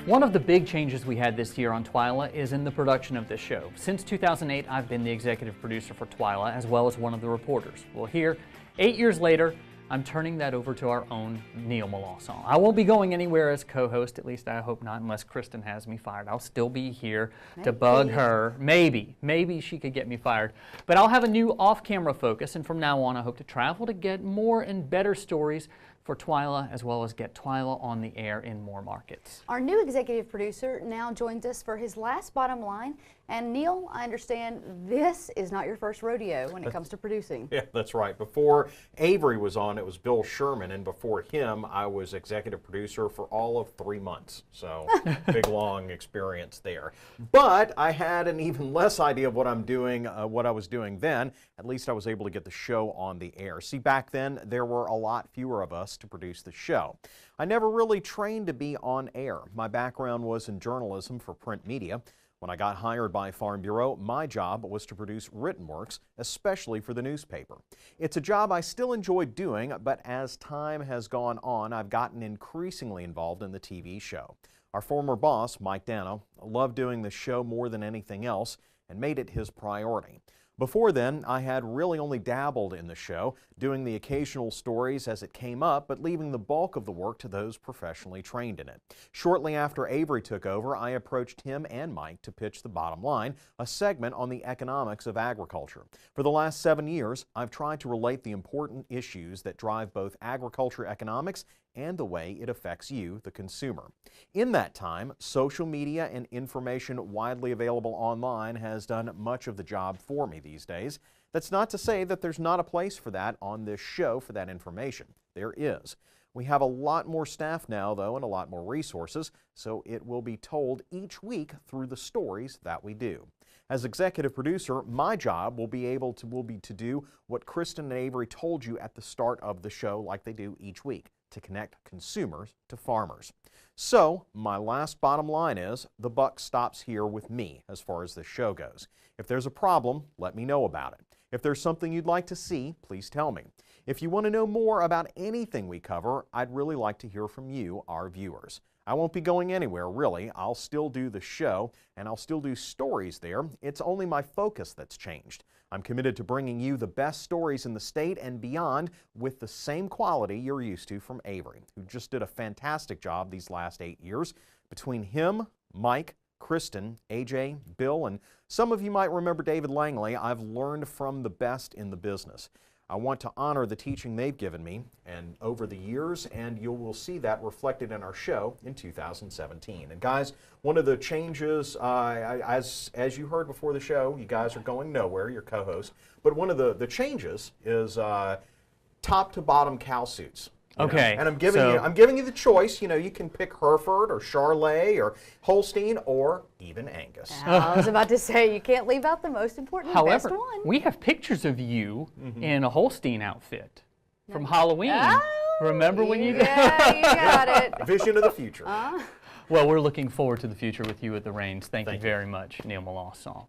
One of the big changes we had this year on TWILA is in the production of this show. Since 2008, I've been the executive producer for TWILA as well as one of the reporters. Well, here, 8 years later, I'm turning that over to our own Neil Melancon. I won't be going anywhere as co-host, at least I hope not, unless Kristen has me fired. I'll still be here to bug her. Maybe she could get me fired. But I'll have a new off-camera focus, and from now on I hope to travel to get more and better stories for TWILA, as well as get TWILA on the air in more markets. Our new executive producer now joins us for his last bottom line. And Neil, I understand this is not your first rodeo when it comes to producing. Yeah, that's right. Before Avery was on, it was Bill Sherman, and before him, I was executive producer for all of 3 months. So, big, long experience there. But I had an even less idea of what I'm doing, what I was doing then. At least I was able to get the show on the air. See, back then, there were a lot fewer of us to produce the show. I never really trained to be on air. My background was in journalism for print media. When I got hired by Farm Bureau, my job was to produce written works, especially for the newspaper. It's a job I still enjoy doing, but as time has gone on, I've gotten increasingly involved in the TV show. Our former boss, Mike Dano, loved doing the show more than anything else and made it his priority. Before then, I had really only dabbled in the show, doing the occasional stories as it came up, but leaving the bulk of the work to those professionally trained in it. Shortly after Avery took over, I approached him and Mike to pitch The Bottom Line, a segment on the economics of agriculture. For the last 7 years, I've tried to relate the important issues that drive both agriculture economics and the way it affects you, the consumer. In that time, social media and information widely available online has done much of the job for me these days. That's not to say that there's not a place for that on this show for that information. There is. We have a lot more staff now, though, and a lot more resources, so it will be told each week through the stories that we do. As executive producer, my job will be to do what Kristen and Avery told you at the start of the show, like they do each week, to connect consumers to farmers. So, my last bottom line is, the buck stops here with me as far as this show goes. If there's a problem, let me know about it. If there's something you'd like to see, please tell me. If you want to know more about anything we cover, I'd really like to hear from you, our viewers. I won't be going anywhere, really. I'll still do the show, and I'll still do stories there. It's only my focus that's changed. I'm committed to bringing you the best stories in the state and beyond with the same quality you're used to from Avery, who just did a fantastic job these last 8 years. Between him, Mike, Kristen, AJ, Bill, and some of you might remember David Langley, I've learned from the best in the business. I want to honor the teaching they've given me and over the years, and you will see that reflected in our show in 2017. And guys, one of the changes, as you heard before the show, you guys are going nowhere, your co-host, but one of the changes is top to bottom cow suits. Okay. And I'm giving you the choice. You know, you can pick Hereford or Charolais or Holstein or even Angus. I was about to say, you can't leave out the most important, However, best one. we have pictures of you in a Holstein outfit from Halloween. Oh, Remember when you Yeah, you got it. Vision of the future. Well, we're looking forward to the future with you at the reins. Thank you very much, Neil Melancon.